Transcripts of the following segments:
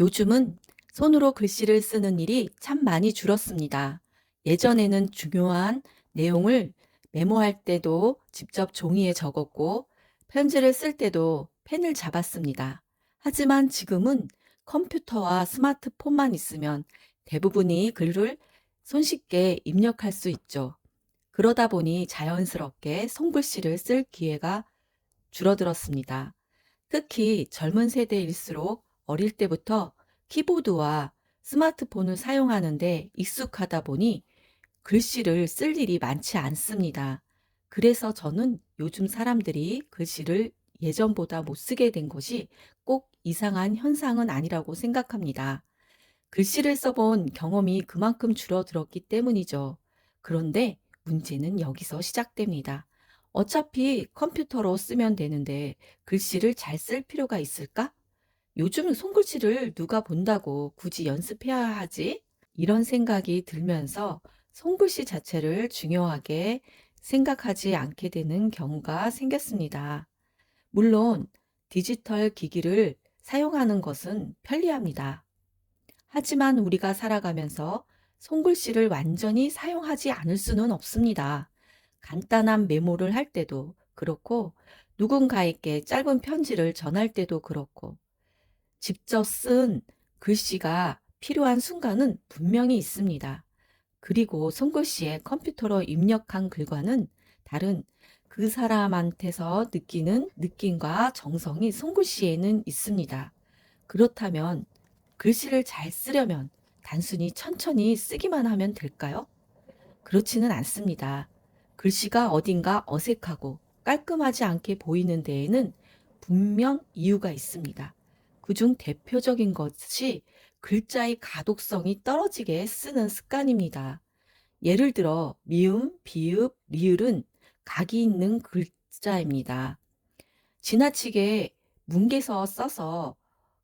요즘은 손으로 글씨를 쓰는 일이 참 많이 줄었습니다. 예전에는 중요한 내용을 메모할 때도 직접 종이에 적었고, 편지를 쓸 때도 펜을 잡았습니다. 하지만 지금은 컴퓨터와 스마트폰만 있으면 대부분이 글을 손쉽게 입력할 수 있죠. 그러다 보니 자연스럽게 손글씨를 쓸 기회가 줄어들었습니다. 특히 젊은 세대일수록 어릴 때부터 키보드와 스마트폰을 사용하는데 익숙하다 보니 글씨를 쓸 일이 많지 않습니다. 그래서 저는 요즘 사람들이 글씨를 예전보다 못 쓰게 된 것이 꼭 이상한 현상은 아니라고 생각합니다. 글씨를 써본 경험이 그만큼 줄어들었기 때문이죠. 그런데 문제는 여기서 시작됩니다. 어차피 컴퓨터로 쓰면 되는데 글씨를 잘 쓸 필요가 있을까? 요즘 손글씨를 누가 본다고 굳이 연습해야 하지? 이런 생각이 들면서 손글씨 자체를 중요하게 생각하지 않게 되는 경우가 생겼습니다. 물론 디지털 기기를 사용하는 것은 편리합니다. 하지만 우리가 살아가면서 손글씨를 완전히 사용하지 않을 수는 없습니다. 간단한 메모를 할 때도 그렇고, 누군가에게 짧은 편지를 전할 때도 그렇고, 직접 쓴 글씨가 필요한 순간은 분명히 있습니다. 그리고 손글씨에 컴퓨터로 입력한 글과는 다른 그 사람한테서 느끼는 느낌과 정성이 손글씨에는 있습니다. 그렇다면 글씨를 잘 쓰려면 단순히 천천히 쓰기만 하면 될까요? 그렇지는 않습니다. 글씨가 어딘가 어색하고 깔끔하지 않게 보이는 데에는 분명 이유가 있습니다. 그중 대표적인 것이 글자의 가독성이 떨어지게 쓰는 습관입니다. 예를 들어 미음, 비읍, 리을은 각이 있는 글자입니다. 지나치게 뭉개서 써서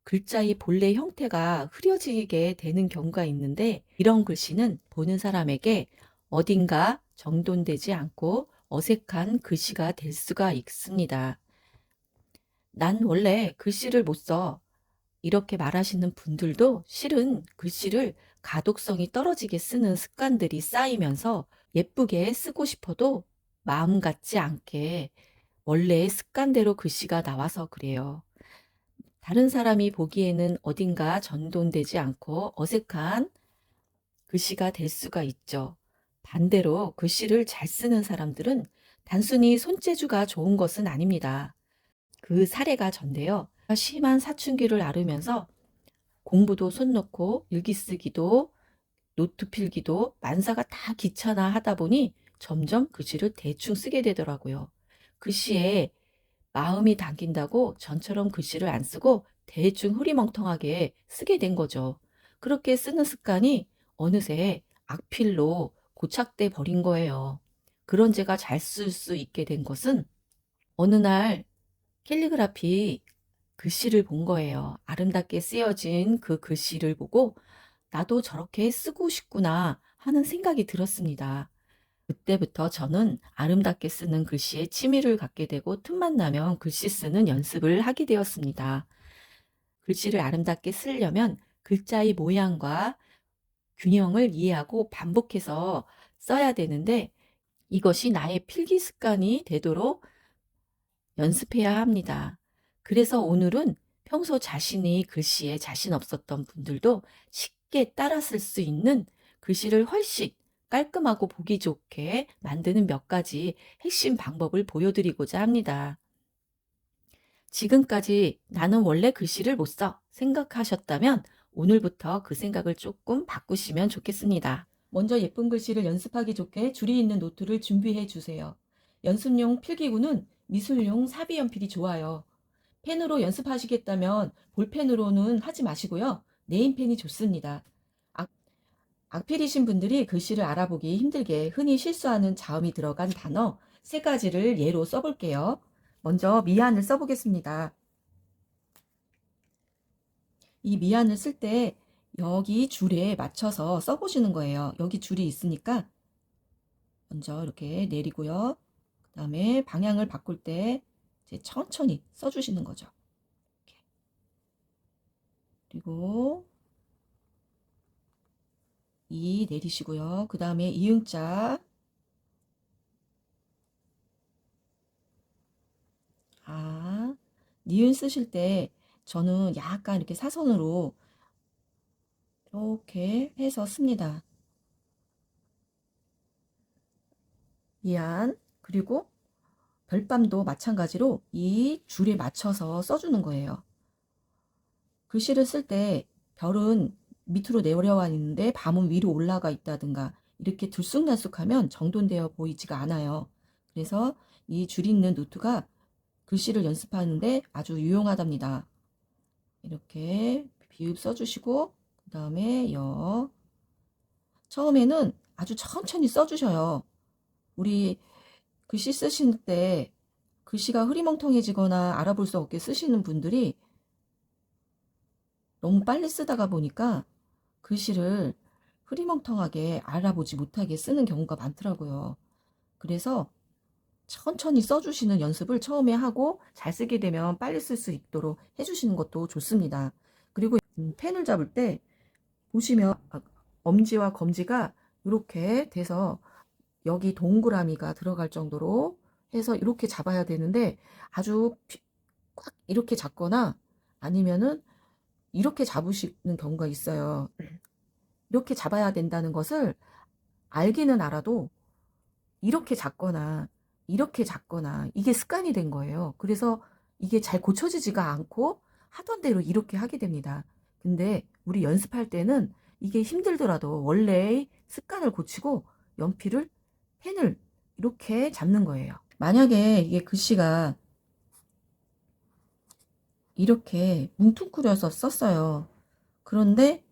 글자의 본래 형태가 흐려지게 되는 경우가 있는데, 이런 글씨는 보는 사람에게 어딘가 정돈되지 않고 어색한 글씨가 될 수가 있습니다. 난 원래 글씨를 못 써. 이렇게 말하시는 분들도 실은 글씨를 가독성이 떨어지게 쓰는 습관들이 쌓이면서 예쁘게 쓰고 싶어도 마음 같지 않게 원래의 습관대로 글씨가 나와서 그래요. 다른 사람이 보기에는 어딘가 전돈되지 않고 어색한 글씨가 될 수가 있죠. 반대로 글씨를 잘 쓰는 사람들은 단순히 손재주가 좋은 것은 아닙니다. 그 사례가 전데요. 심한 사춘기를 앓으면서 공부도 손 놓고 일기 쓰기도 노트 필기도 만사가 다 귀찮아 하다 보니 점점 글씨를 대충 쓰게 되더라고요. 글씨에 마음이 담긴다고 전처럼 글씨를 안 쓰고 대충 흐리멍텅하게 쓰게 된 거죠. 그렇게 쓰는 습관이 어느새 악필로 고착돼 버린 거예요. 그런 제가 잘 쓸 수 있게 된 것은 어느 날 캘리그라피 글씨를 본 거예요. 아름답게 쓰여진 그 글씨를 보고 나도 저렇게 쓰고 싶구나 하는 생각이 들었습니다. 그때부터 저는 아름답게 쓰는 글씨에 취미를 갖게 되고 틈만 나면 글씨 쓰는 연습을 하게 되었습니다. 글씨를 아름답게 쓰려면 글자의 모양과 균형을 이해하고 반복해서 써야 되는데, 이것이 나의 필기 습관이 되도록 연습해야 합니다. 그래서 오늘은 평소 자신이 글씨에 자신 없었던 분들도 쉽게 따라 쓸 수 있는 글씨를 훨씬 깔끔하고 보기 좋게 만드는 몇 가지 핵심 방법을 보여드리고자 합니다. 지금까지 나는 원래 글씨를 못 써 생각하셨다면 오늘부터 그 생각을 조금 바꾸시면 좋겠습니다. 먼저 예쁜 글씨를 연습하기 좋게 줄이 있는 노트를 준비해 주세요. 연습용 필기구는 미술용 사비 연필이 좋아요. 펜으로 연습하시겠다면 볼펜으로는 하지 마시고요. 네임펜이 좋습니다. 악필이신 분들이 글씨를 알아보기 힘들게 흔히 실수하는 자음이 들어간 단어 세 가지를 예로 써볼게요. 먼저 미안을 써보겠습니다. 이 미안을 쓸 때 여기 줄에 맞춰서 써보시는 거예요. 여기 줄이 있으니까 먼저 이렇게 내리고요. 그 다음에 방향을 바꿀 때 이제 천천히 써주시는 거죠. 그리고 이 내리시고요. 그 다음에 이응자, 아, 니은 쓰실 때 저는 약간 이렇게 사선으로 이렇게 해서 씁니다. 이안, 그리고 별밤도 마찬가지로 이 줄에 맞춰서 써주는 거예요. 글씨를 쓸 때 별은 밑으로 내려와 있는데 밤은 위로 올라가 있다든가 이렇게 들쑥날쑥하면 정돈되어 보이지가 않아요. 그래서 이 줄 있는 노트가 글씨를 연습하는데 아주 유용하답니다. 이렇게 비읍 써주시고 그 다음에 여, 처음에는 아주 천천히 써주셔요. 우리 글씨 쓰실 때 글씨가 흐리멍텅해지거나 알아볼 수 없게 쓰시는 분들이 너무 빨리 쓰다가 보니까 글씨를 흐리멍텅하게 알아보지 못하게 쓰는 경우가 많더라고요. 그래서 천천히 써주시는 연습을 처음에 하고 잘 쓰게 되면 빨리 쓸 수 있도록 해주시는 것도 좋습니다. 그리고 펜을 잡을 때 보시면 엄지와 검지가 이렇게 돼서 여기 동그라미가 들어갈 정도로 해서 이렇게 잡아야 되는데 아주 꽉 이렇게 잡거나 아니면은 이렇게 잡으시는 경우가 있어요. 이렇게 잡아야 된다는 것을 알기는 알아도 이렇게 잡거나 이렇게 잡거나 이게 습관이 된 거예요. 그래서 이게 잘 고쳐지지가 않고 하던 대로 이렇게 하게 됩니다. 근데 우리 연습할 때는 이게 힘들더라도 원래의 습관을 고치고 연필을 펜을 이렇게 잡는 거예요. 만약에 이게 글씨가 이렇게 뭉퉁그려서 썼어요. 그런데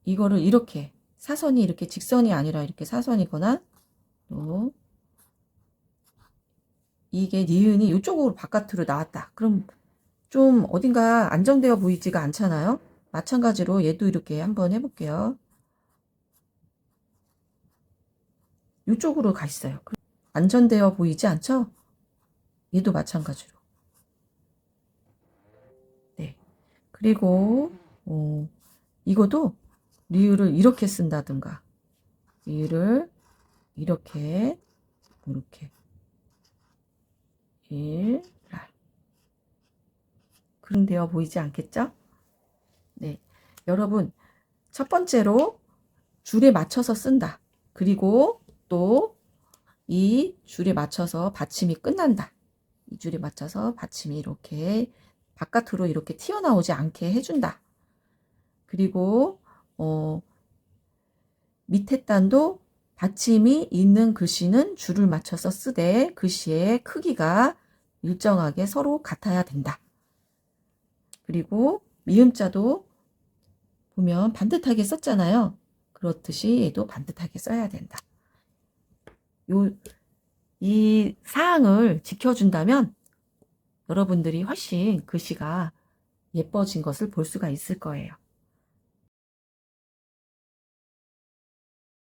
이거를 이렇게 사선이 이렇게 직선이 아니라 이렇게 사선이거나 또 이게 니은이 이쪽으로 바깥으로 나왔다. 그럼 좀 어딘가 안정되어 보이지가 않잖아요. 마찬가지로 얘도 이렇게 한번 해볼게요. 이쪽으로 가 있어요. 안전되어 보이지 않죠? 얘도 마찬가지로. 네. 그리고 이것도 리을을 이렇게 쓴다든가 리을을 이렇게 일, 랄. 그런 되어 보이지 않겠죠? 네. 여러분, 첫 번째로 줄에 맞춰서 쓴다. 그리고 또 이 줄에 맞춰서 받침이 끝난다. 이 줄에 맞춰서 받침이 이렇게 바깥으로 이렇게 튀어나오지 않게 해준다. 그리고 밑에 단도 받침이 있는 글씨는 줄을 맞춰서 쓰되 글씨의 크기가 일정하게 서로 같아야 된다. 그리고 미음자도 보면 반듯하게 썼잖아요. 그렇듯이 얘도 반듯하게 써야 된다. 이 사항을 지켜준다면 여러분들이 훨씬 글씨가 예뻐진 것을 볼 수가 있을 거예요.